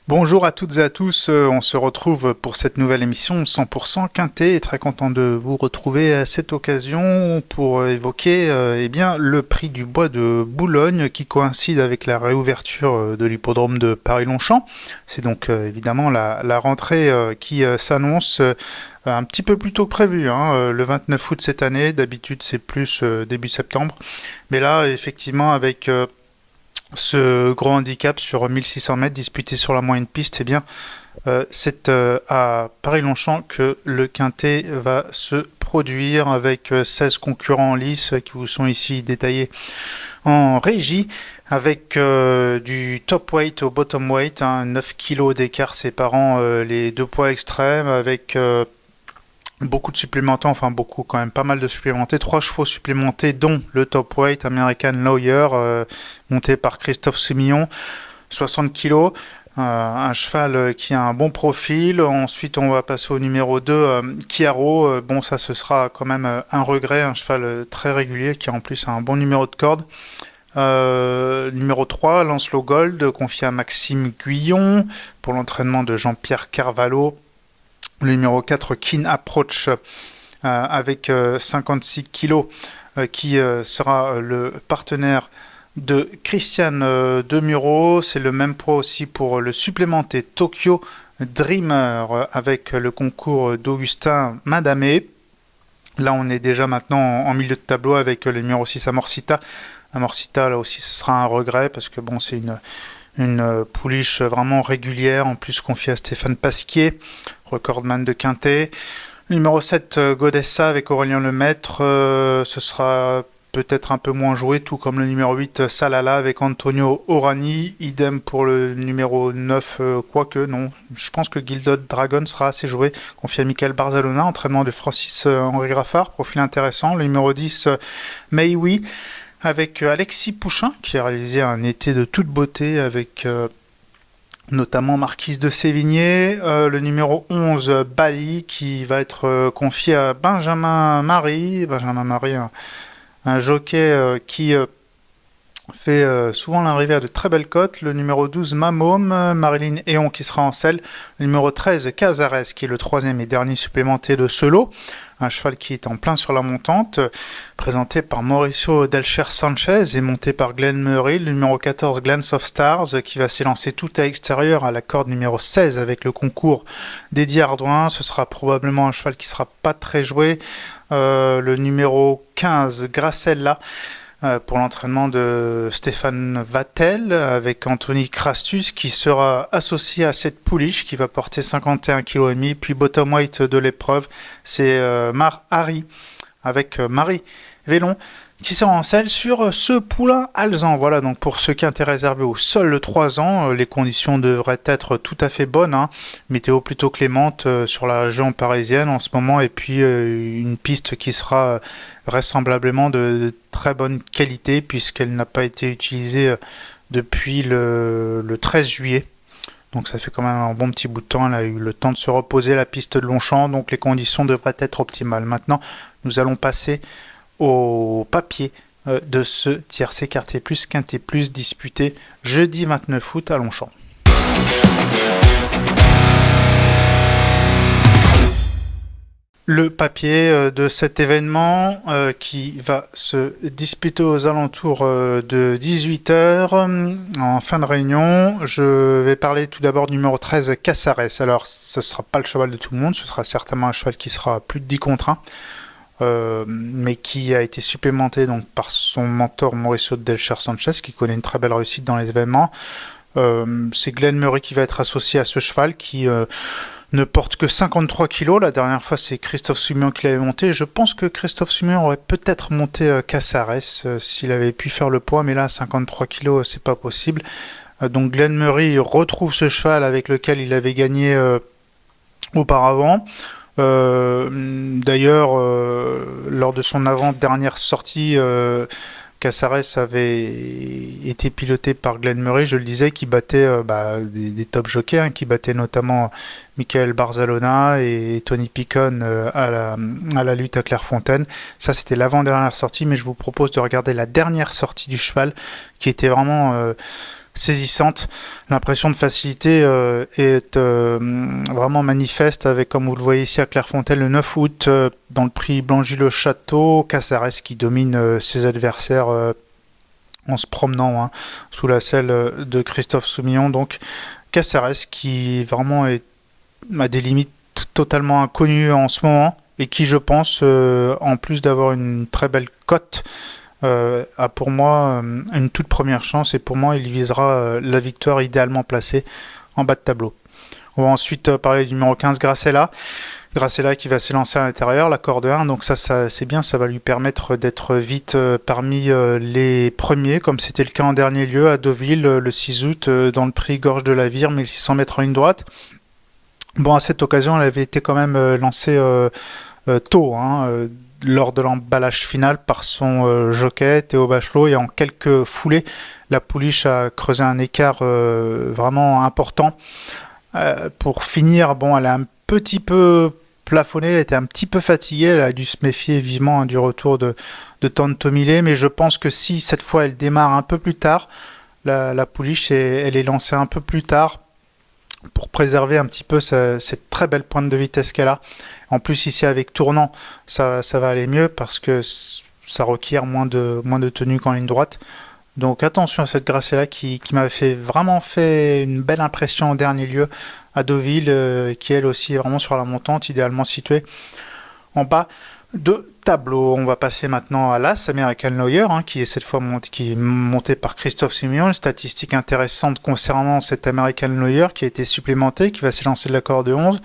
Bonjour à toutes et à tous, on se retrouve pour cette nouvelle émission 100% Quintet et très content de vous retrouver à cette occasion pour évoquer le prix du bois de Boulogne qui coïncide avec la réouverture de l'hippodrome de Paris-Longchamp. C'est donc évidemment la rentrée qui s'annonce un petit peu plus tôt que prévu, hein, le 29 août cette année. D'habitude c'est plus début septembre, mais là effectivement avec ce gros handicap sur 1600 mètres disputé sur la moyenne piste, c'est à Paris-Longchamp que le Quintet va se produire avec 16 concurrents en lice qui vous sont ici détaillés en régie, avec du top weight au bottom weight, 9 kg d'écart séparant les deux poids extrêmes, avec beaucoup de supplémentés, enfin beaucoup quand même, pas mal de supplémentés, 3 chevaux supplémentés dont le top weight American Lawyer monté par Christophe Soumillon, 60 kg, un cheval qui a un bon profil. Ensuite on va passer au numéro 2, Chiaro, bon ça ce sera quand même un regret, un cheval très régulier qui en plus a un bon numéro de corde. Numéro 3, Lancelot Gold, confié à Maxime Guyon pour l'entraînement de Jean-Pierre Carvalho. Le numéro 4, Keen Approach, avec 56 kg, qui sera le partenaire de Christiane Demuro. C'est le même poids aussi pour le supplémenté Tokyo Dreamer, avec le concours d'Augustin Madamé. Là, on est déjà maintenant en milieu de tableau avec le numéro 6, Amorcita. Amorcita, là aussi, ce sera un regret, parce que bon, c'est une pouliche vraiment régulière, en plus confiée à Stéphane Pasquier, recordman de Quintet. Numéro 7, Godessa avec Aurélien Lemaître, ce sera peut-être un peu moins joué, tout comme le numéro 8, Salala avec Antonio Orani. Idem pour le numéro 9, quoique non, je pense que Gilded Dragon sera assez joué, confié à Michael Barzalona, entraînement de Francis-Henri Graffard, profil intéressant. Le numéro 10, Maywi, avec Alexis Pouchin, qui a réalisé un été de toute beauté avec notamment Marquise de Sévigné. Le numéro 11, Bali, qui va être confié à Benjamin Marie. Benjamin Marie, un jockey qui fait souvent l'arrivée à de très belles cotes. Le numéro 12, Mamom, Marilyn Eon qui sera en selle. Le numéro 13, Cazares, qui est le troisième et dernier supplémenté de ce lot. Un cheval qui est en plein sur la montante, présenté par Mauricio Delcher Sanchez et monté par Glenn Murray. Le numéro 14, Glance of Stars, qui va s'élancer tout à l'extérieur à la corde numéro 16 avec le concours d'Eddie Ardouin. Ce sera probablement un cheval qui sera pas très joué. Le numéro 15, Gracella, pour l'entraînement de Stéphane Vattel avec Anthony Crastus qui sera associé à cette pouliche qui va porter 51,5 kg. Puis bottom weight de l'épreuve, c'est Mar Harry avec Marie Vélon qui sera en selle sur ce poulain alezan. Voilà, donc pour ce Quintet réservé au sol 3 ans, les conditions devraient être tout à fait bonnes, hein. Météo plutôt clémente sur la région parisienne en ce moment, et puis une piste qui sera vraisemblablement de très bonne qualité puisqu'elle n'a pas été utilisée depuis le 13 juillet. Donc ça fait quand même un bon petit bout de temps, elle a eu le temps de se reposer, la piste de Longchamp, donc les conditions devraient être optimales. Maintenant, nous allons passer au papier de ce tiercé Quartier Plus Quintet Plus disputé jeudi 29 août à Longchamp. Le papier de cet événement qui va se disputer aux alentours de 18h en fin de réunion. Je vais parler tout d'abord du numéro 13, Casares. Alors ce ne sera pas le cheval de tout le monde, ce sera certainement un cheval qui sera plus de 10 contre 1. Mais qui a été supplémenté donc par son mentor Mauricio Delcher Sanchez qui connaît une très belle réussite dans les événements. C'est Glenn Murray qui va être associé à ce cheval qui ne porte que 53 kg. La dernière fois c'est Christophe Soumillon qui l'avait monté. Je pense que Christophe Soumillon aurait peut-être monté Casares s'il avait pu faire le poids, mais là 53 kg c'est pas possible. Donc Glenn Murray retrouve ce cheval avec lequel il avait gagné auparavant. D'ailleurs, lors de son avant-dernière sortie, Casares avait été piloté par Glenn Murray, je le disais, qui battait des top jockeys, hein, qui battait notamment Michael Barzalona et Tony Picon à la lutte à Clairefontaine. Ça, c'était l'avant-dernière sortie, mais je vous propose de regarder la dernière sortie du cheval, qui était vraiment saisissante. L'impression de facilité est vraiment manifeste avec, comme vous le voyez ici à Clairefontaine, le 9 août, dans le prix Blangy-le-Château, Caceres qui domine ses adversaires en se promenant sous la selle de Christophe Soumillon. Donc Caceres qui vraiment a des limites totalement inconnues en ce moment et qui, je pense, en plus d'avoir une très belle cote, a pour moi une toute première chance, et pour moi il visera la victoire idéalement placée en bas de tableau. On va ensuite parler du numéro 15, Gracella. Gracella qui va s'élancer à l'intérieur, la corde 1, donc ça c'est bien, ça va lui permettre d'être vite parmi les premiers, comme c'était le cas en dernier lieu à Deauville le 6 août dans le prix Gorge de la Vire, 1600 mètres en ligne droite. Bon, à cette occasion, elle avait été quand même lancée tôt, lors de l'emballage final par son jockey Théo Bachelot, et en quelques foulées, la pouliche a creusé un écart vraiment important. Pour finir, bon, elle a un petit peu plafonné, elle était un petit peu fatiguée, elle a dû se méfier vivement du retour de Tantomile, mais je pense que si cette fois elle démarre un peu plus tard, la pouliche, elle est lancée un peu plus tard pour préserver un petit peu cette très belle pointe de vitesse qu'elle a. En plus ici avec tournant, ça va aller mieux parce que ça requiert moins de tenue qu'en ligne droite. Donc attention à cette Gracella qui m'avait vraiment fait une belle impression en dernier lieu à Deauville, qui elle aussi est vraiment sur la montante, idéalement située en bas de tableau. On va passer maintenant à l'As, American Lawyer, qui est cette fois monté par Christophe Soumillon. Une statistique intéressante concernant cet American Lawyer qui a été supplémenté, qui va s'élancer de la corde 11.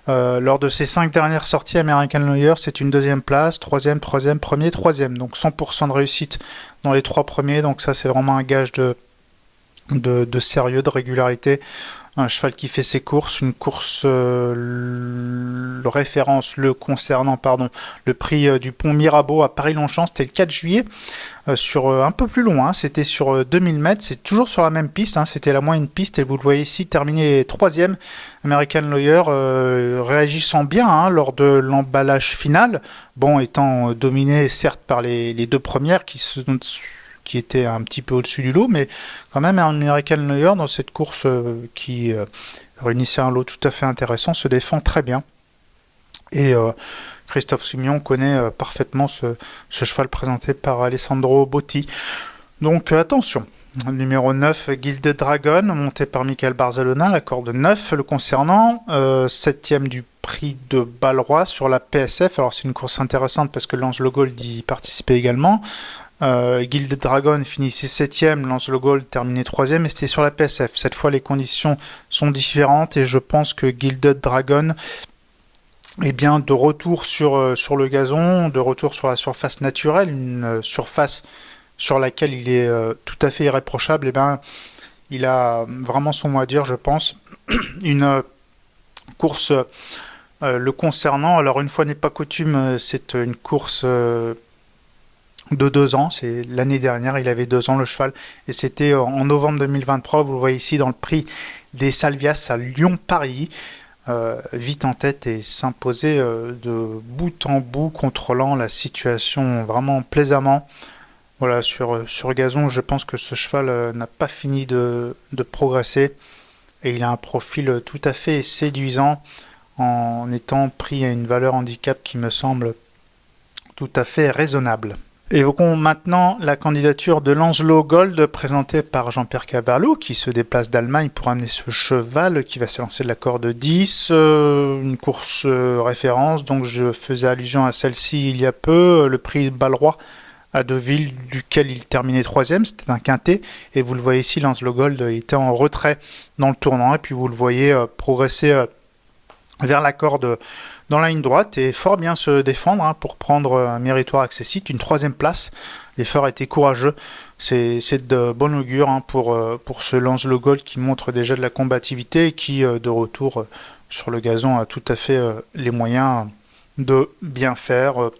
Lors de ses 5 dernières sorties, American Lawyer, c'est une deuxième place, troisième, premier, troisième. Donc 100% de réussite dans les 3 premiers. Donc ça, c'est vraiment un gage de sérieux, de régularité. Un cheval qui fait ses courses, une course référence le concernant, le prix du pont Mirabeau à Paris-Longchamp, c'était le 4 juillet, sur un peu plus long, c'était sur 2000 mètres, c'est toujours sur la même piste, c'était la moyenne piste, et vous le voyez ici, terminé 3e, American Lawyer, réagissant bien lors de l'emballage final, bon, étant dominé certes par les 2 premières qui était un petit peu au-dessus du lot, mais quand même un American Lawyer dans cette course qui réunissait un lot tout à fait intéressant, se défend très bien. Et Christophe Soumillon connaît parfaitement ce cheval présenté par Alessandro Botti. Donc attention, numéro 9, Gilded Dragon, monté par Michael Barzalona, la corde 9 le concernant, 7e du prix de Balleroy sur la PSF. Alors c'est une course intéressante parce que Lance Le Gold y participait également. Gilded Dragon finissait 7e, Lance Le Gold terminait 3e, et c'était sur la PSF. Cette fois, les conditions sont différentes et je pense que Gilded Dragon est bien de retour sur le gazon, de retour sur la surface naturelle, une surface sur laquelle il est tout à fait irréprochable. Et bien, il a vraiment son mot à dire, je pense. Une course le concernant, alors une fois n'est pas coutume, c'est une course de 2 ans, c'est l'année dernière, il avait 2 ans le cheval, et c'était en novembre 2023, vous le voyez ici dans le prix des Salvias à Lyon-Paris, vite en tête et s'imposer de bout en bout, contrôlant la situation vraiment plaisamment. Voilà, sur gazon, je pense que ce cheval n'a pas fini de progresser, et il a un profil tout à fait séduisant, en étant pris à une valeur handicap qui me semble tout à fait raisonnable. Évoquons maintenant la candidature de Lancelot Gold présentée par Jean-Pierre Cavallo qui se déplace d'Allemagne pour amener ce cheval qui va s'élancer de la corde 10, une course référence, donc je faisais allusion à celle-ci il y a peu, le prix Balleroy à Deauville duquel il terminait 3e, c'était un quintet, et vous le voyez ici, Lancelot Gold était en retrait dans le tournant, et puis vous le voyez progresser vers la corde dans la ligne droite et fort bien se défendre pour prendre un méritoire accessite, une 3e place. L'effort a été courageux, c'est de bon augure pour ce Lancelot Gold qui montre déjà de la combativité et qui de retour sur le gazon a tout à fait les moyens de bien faire.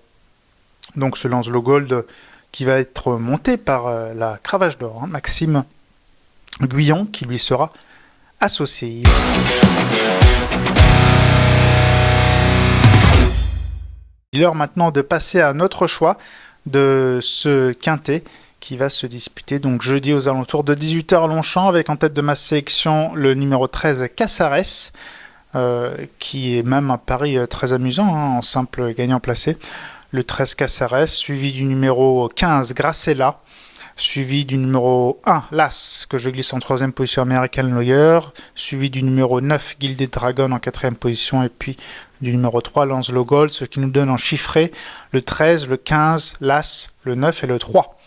Donc ce Lancelot Gold qui va être monté par la Cravache d'Or, Maxime Guyon qui lui sera associé. Il est l'heure maintenant de passer à notre choix de ce quintet qui va se disputer donc jeudi aux alentours de 18h à Longchamp, avec en tête de ma sélection le numéro 13 Casares, qui est même un pari très amusant en simple gagnant placé. Le 13 Casares, suivi du numéro 15 Gracella, suivi du numéro 1 Las, que je glisse en troisième position, American Lawyer, suivi du numéro 9 Gilded Dragon en quatrième position, et puis du numéro 3 Lancelot Gold, ce qui nous donne en chiffré le 13, le 15, l'As, le 9 et le 3.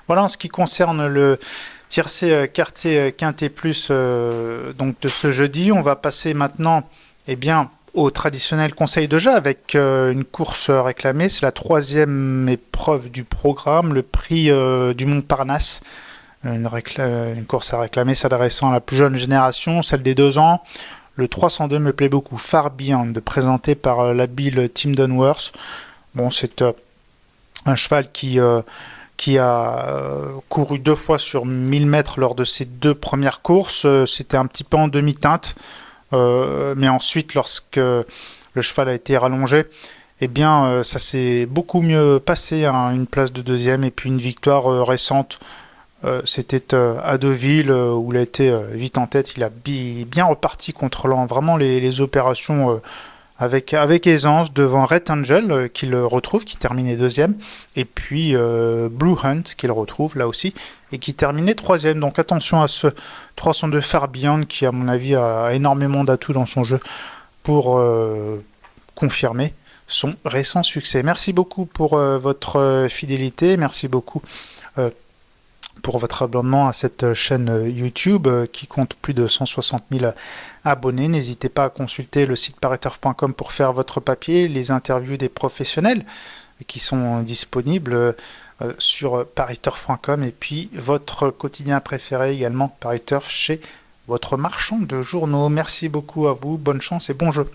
Voilà en ce qui concerne le tiercé quartier quintet plus donc de ce jeudi. On va passer maintenant au traditionnel conseil de jeu avec une course réclamée. C'est la troisième épreuve du programme, le prix du Montparnasse. Une course à réclamer s'adressant à la plus jeune génération, celle des 2 ans. Le 302 me plaît beaucoup, Far Beyond, présenté par l'habile Tim Dunworth. Bon, c'est un cheval qui a couru 2 fois sur 1000 mètres lors de ses 2 premières courses. C'était un petit peu en demi-teinte. Mais ensuite, lorsque le cheval a été rallongé, ça s'est beaucoup mieux passé, hein, une place de deuxième et puis une victoire récente. C'était à Deauville où il a été vite en tête. Il a bien reparti contrôlant vraiment les opérations avec aisance devant Red Angel qu'il retrouve, qui terminait deuxième, et puis Blue Hunt qu'il retrouve là aussi et qui terminait troisième. Donc attention à ce 302 Far Beyond qui à mon avis a énormément d'atouts dans son jeu pour confirmer son récent succès. Merci beaucoup pour votre fidélité, merci beaucoup pour votre abonnement à cette chaîne YouTube qui compte plus de 160 000 abonnés. N'hésitez pas à consulter le site pariturf.com pour faire votre papier, les interviews des professionnels qui sont disponibles sur pariturf.com, et puis votre quotidien préféré également, Pariturf, chez votre marchand de journaux. Merci beaucoup à vous, bonne chance et bon jeu.